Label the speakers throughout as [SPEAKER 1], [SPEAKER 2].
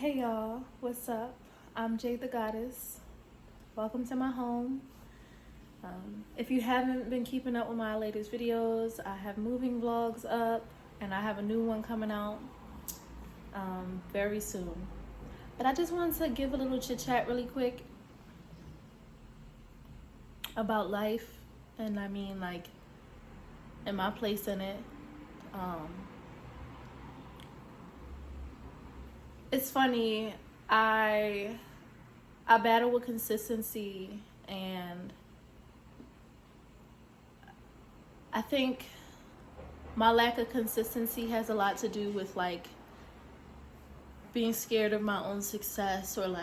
[SPEAKER 1] Hey y'all, what's up? I'm Jade the Goddess. Welcome to my home. If you haven't been keeping up with my latest videos, I have moving vlogs up and I have a new one coming out very soon. But I just wanted to give a little chit chat really quick about life and and my place in it. It's funny, I battle with consistency, and I think my lack of consistency has a lot to do with being scared of my own success, or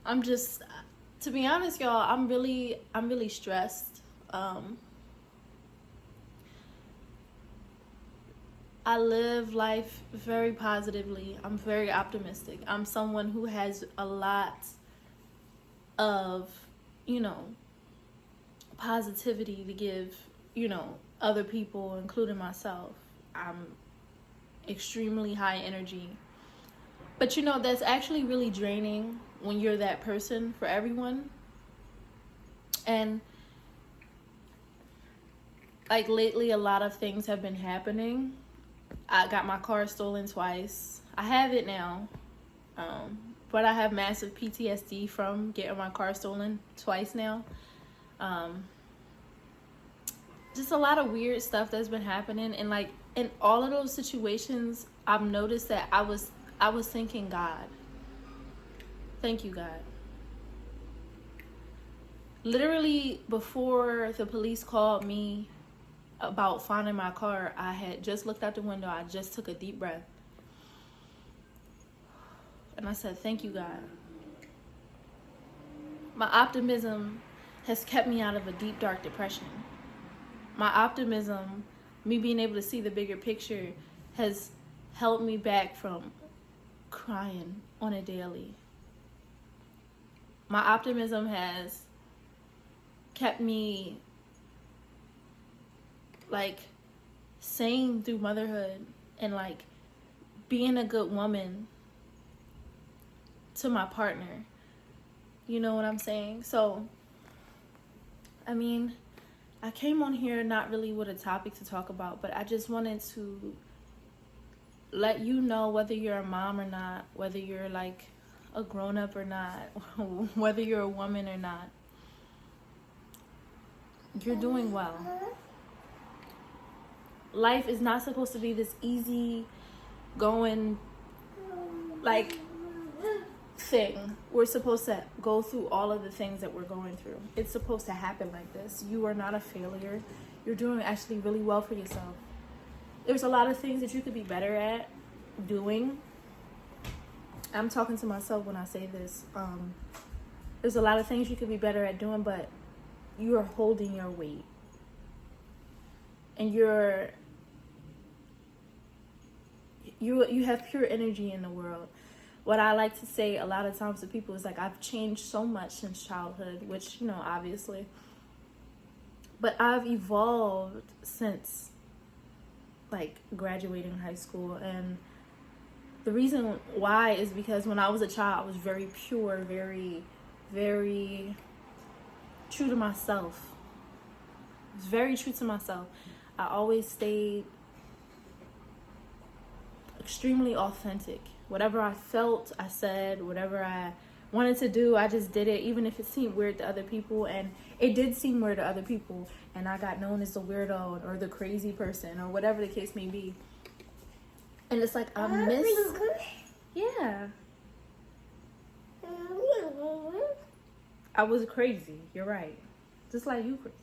[SPEAKER 1] I'm just, to be honest, y'all, I'm really stressed. I live life very positively. I'm very optimistic. I'm someone who has a lot of, positivity to give, other people, including myself. I'm extremely high energy. But that's actually really draining when you're that person for everyone. And lately, a lot of things have been happening. I got my car stolen twice. I have it now, but I have massive PTSD from getting my car stolen twice now. Just a lot of weird stuff that's been happening, and in all of those situations, I've noticed that I was thanking God. Thank you, God. Literally, before the police called me about finding my car, I had just looked out the window. I just took a deep breath and I said, thank you, God. My optimism has kept me out of a deep, dark depression. My optimism, me being able to see the bigger picture, has held me back from crying on a daily. My optimism has kept me sane through motherhood, and being a good woman to my partner. You know what I'm saying? So, I came on here not really with a topic to talk about, but I just wanted to let you know, whether you're a mom or not, whether you're a grown-up or not, whether you're a woman or not, you're doing well. Life is not supposed to be this easy going thing. We're supposed to go through all of the things that we're going through. It's supposed to happen like this. You are not a failure. You're doing actually really well for yourself. There's a lot of things that you could be better at doing. I'm talking to myself when I say this. There's a lot of things you could be better at doing, but you are holding your weight. And you have pure energy in the world. What I like to say a lot of times to people is I've changed so much since childhood, which, obviously. But I've evolved since graduating high school. And the reason why is because when I was a child, I was very pure, very, very true to myself. I was very true to myself. I always stayed extremely authentic. Whatever I felt, I said. Whatever I wanted to do, I just did it, even if it seemed weird to other people. And it did seem weird to other people, and I got known as the weirdo or the crazy person or whatever the case may be. And it's yeah, I was crazy, you're right, just like you crazy,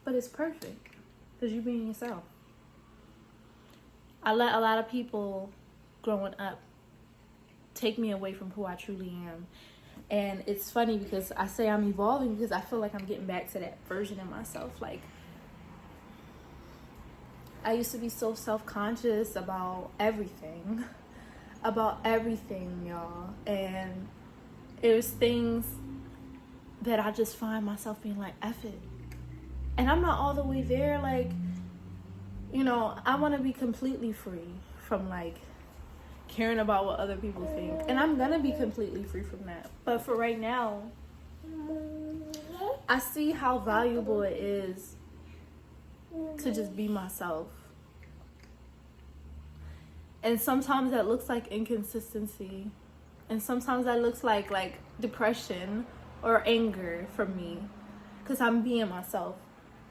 [SPEAKER 1] but it's perfect because you being yourself. I let a lot of people growing up take me away from who I truly am. And it's funny because I say I'm evolving because I feel like I'm getting back to that version of myself. I used to be so self-conscious about everything, y'all. And it was things that I just find myself being F it. And I'm not all the way there, you know, I want to be completely free from like caring about what other people think. And I'm going to be completely free from that. But for right now, I see how valuable it is to just be myself. And sometimes that looks like inconsistency. And sometimes that looks like depression or anger for me. Because I'm being myself.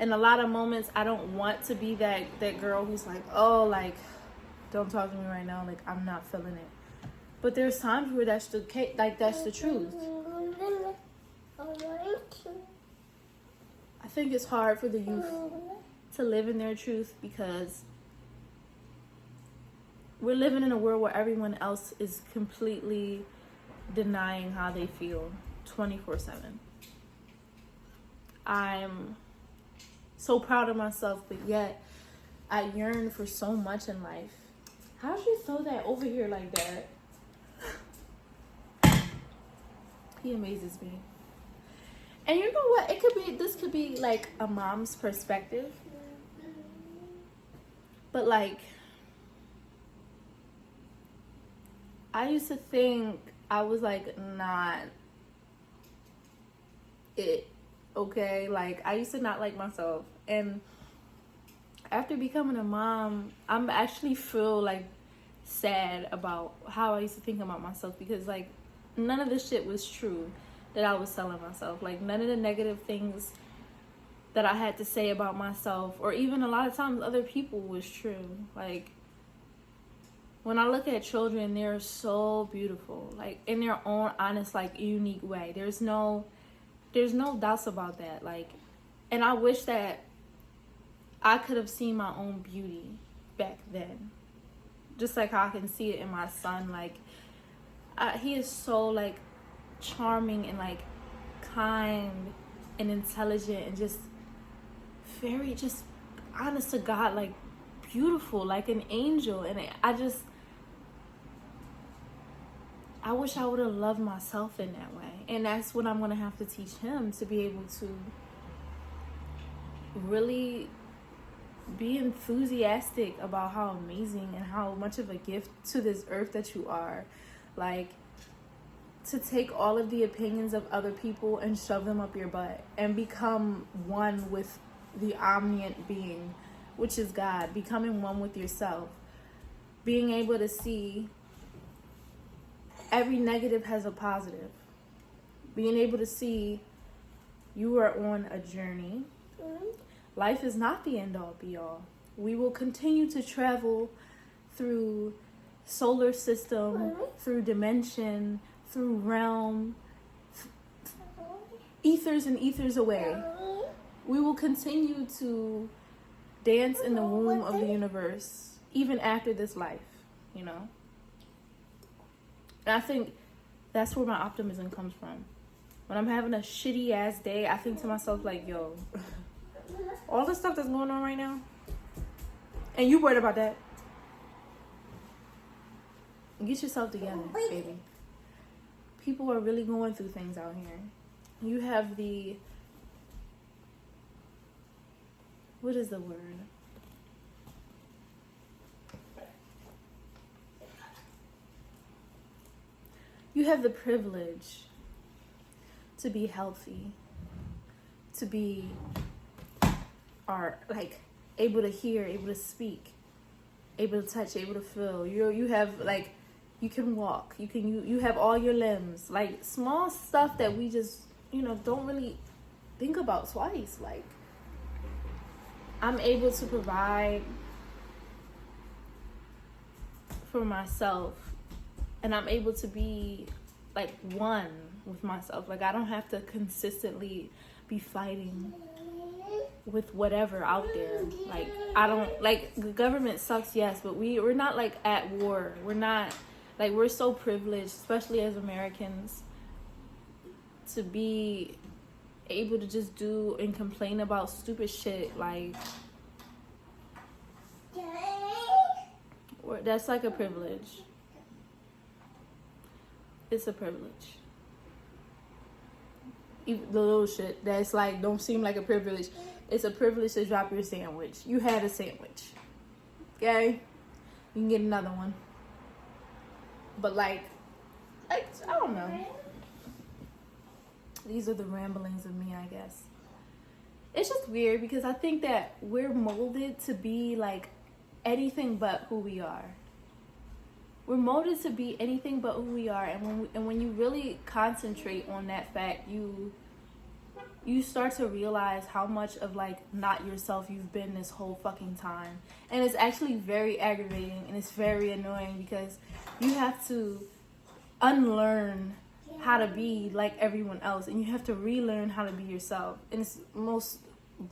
[SPEAKER 1] And a lot of moments I don't want to be that girl who's like, oh, like, don't talk to me right now. Like, I'm not feeling it. But there's times where that's the case, like, that's the truth. I think it's hard for the youth to live in their truth because we're living in a world where everyone else is completely denying how they feel 24/7. I'm so proud of myself, but yet I yearn for so much in life. How did you throw that over here like that? He amazes me. And you know what? This could be like a mom's perspective. But like, I used to think I was like not it, okay? Like, I used to not like myself. And after becoming a mom, I'm actually feel like sad about how I used to think about myself, because like none of this shit was true that I was telling myself. Like, none of the negative things that I had to say about myself, or even a lot of times other people, was true. Like, when I look at children, they're so beautiful, like in their own honest, like unique way. There's no doubts about that. Like, and I wish that I could have seen my own beauty back then, just like how I can see it in my son. Like, he is so like charming and like kind and intelligent and just very just honest to God, like beautiful, like an angel. And I wish I would have loved myself in that way. And that's what I'm going to have to teach him, to be able to really be enthusiastic about how amazing and how much of a gift to this earth that you are. Like, to take all of the opinions of other people and shove them up your butt and become one with the omniscient being, which is God. Becoming one with yourself. Being able to see every negative has a positive. Being able to see you are on a journey. Life is not the end all be all. We will continue to travel through solar system, through dimension, through realm, ethers and ethers away. We will continue to dance in the womb of the universe, even after this life, you know? And I think that's where my optimism comes from. When I'm having a shitty ass day, I think to myself like, yo, all the stuff that's going on right now, and you worried about that, get yourself together, baby. People are really going through things out here. You have the, what is the word? You have the privilege to be healthy, to be able to hear, able to speak, able to touch, able to feel. You have like, you can walk, you have all your limbs, like small stuff that we just, don't really think about twice. Like, I'm able to provide for myself, and I'm able to be like one with myself. Like, I don't have to consistently be fighting with whatever out there. Like, I don't, like, the government sucks, yes, but we're not like at war. We're not, like, we're so privileged, especially as Americans, to be able to just do and complain about stupid shit. Like, that's like a privilege. It's a privilege. Even the little shit that's like don't seem like a privilege. It's a privilege to drop your sandwich. You had a sandwich. Okay? You can get another one. But like, I don't know. These are the ramblings of me, I guess. It's just weird because I think that we're molded to be like anything but who we are. We're molded to be anything but who we are, and when you really concentrate on that fact, you start to realize how much of like not yourself you've been this whole fucking time. And it's actually very aggravating and it's very annoying because you have to unlearn how to be like everyone else, and you have to relearn how to be yourself. And it's the most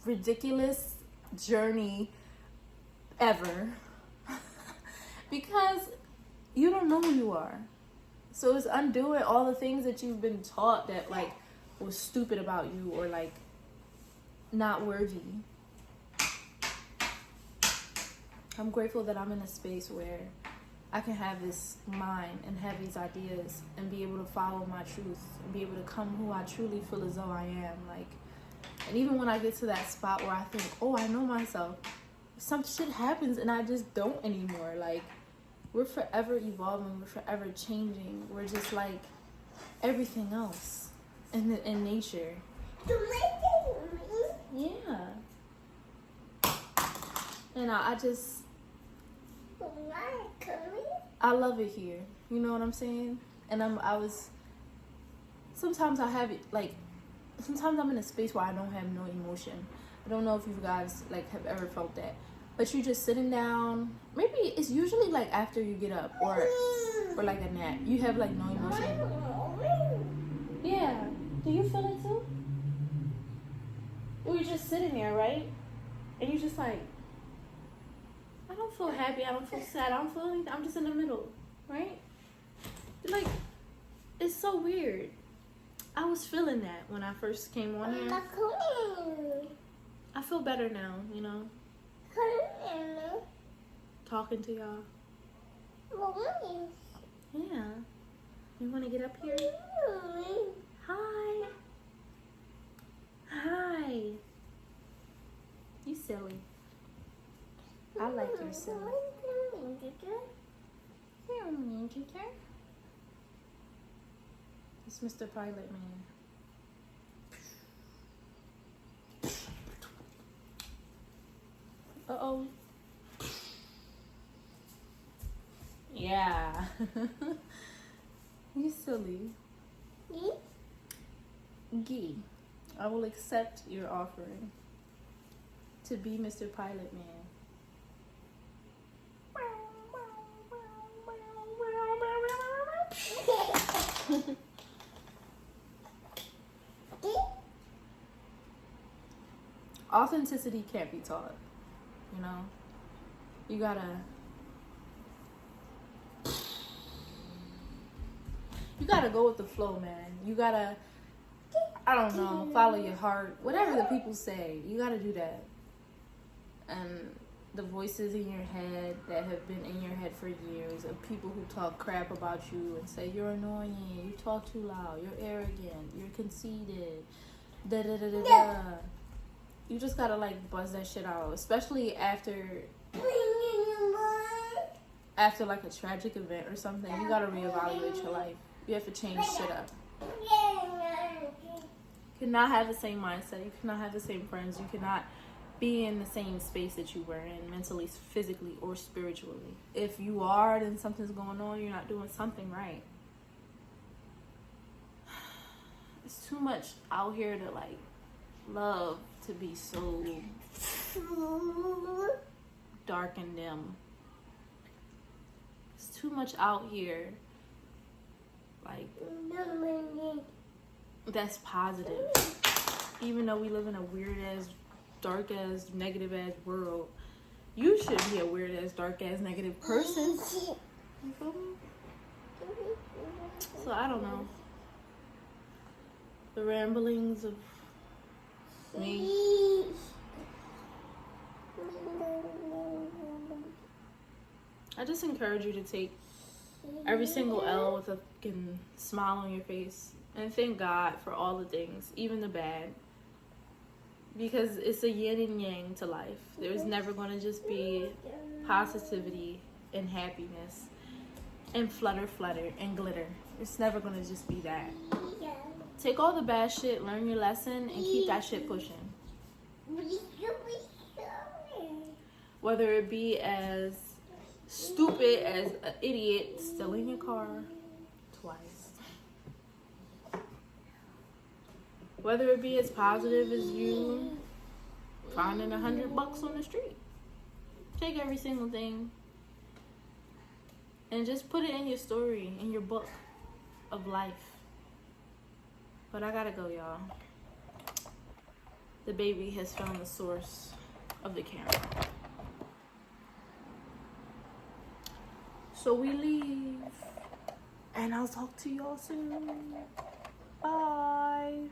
[SPEAKER 1] ridiculous journey ever because you don't know who you are. So it's undoing all the things that you've been taught that like was stupid about you or like not worthy. I'm grateful that I'm in a space where I can have this mind and have these ideas and be able to follow my truth and be able to come who I truly feel as though I am. Like, and even when I get to that spot where I think, oh, I know myself, some shit happens and I just don't anymore. Like, we're forever evolving, we're forever changing. We're just like everything else in nature. Yeah. And I just, I love it here. You know what I'm saying? And sometimes I have it, like, sometimes I'm in a space where I don't have no emotion. I don't know if you guys, like, have ever felt that. But you're just sitting down. Maybe it's usually, like, after you get up or like a nap. You have, like, no emotion. Yeah. Do you feel it, too? Or you're just sitting there, right? And you're just like, I don't feel happy, I don't feel sad, I don't feel anything. I'm just in the middle, right? Like, it's so weird. I was feeling that when I first came on here. I feel better now, you know? Talking to y'all. Yeah. You want to get up here? Hi. Hi. You silly. I like your silly. It's Mr. Pilot Man. Uh-oh. Yeah. You silly. Gee. I will accept your offering to be Mr. Pilot Man. Authenticity can't be taught, you know? You gotta go with the flow, man. You gotta, I don't know, follow your heart. Whatever the people say, you gotta do that. And the voices in your head that have been in your head for years of people who talk crap about you and say you're annoying, you talk too loud, you're arrogant, you're conceited, da da da da da. You just gotta like buzz that shit out, especially after like a tragic event or something. You gotta reevaluate your life. You have to change shit up. You cannot have the same mindset. You cannot have the same friends. You cannot be in the same space that you were in mentally, physically, or spiritually. If you are, then something's going on. You're not doing something right. It's too much out here to like love to be so dark and dim. It's too much out here like that's positive. Even though we live in a weird ass, dark ass, negative ass world, you should be a weird ass, dark ass, negative person. You feel me? So I don't know. The ramblings of me. I just encourage you to take every single L with a fucking smile on your face and thank God for all the things, even the bad. because it's a yin and yang to life. There's never going to just be positivity and happiness and flutter and glitter. It's never going to just be that. Take all the bad shit, learn your lesson, and keep that shit pushing. Whether it be as stupid as an idiot stealing your car twice. Whether it be as positive as you finding $100 on the street. Take every single thing and just put it in your story, in your book of life. But I gotta go, y'all. The baby has found the source of the camera. So we leave. And I'll talk to y'all soon. Bye.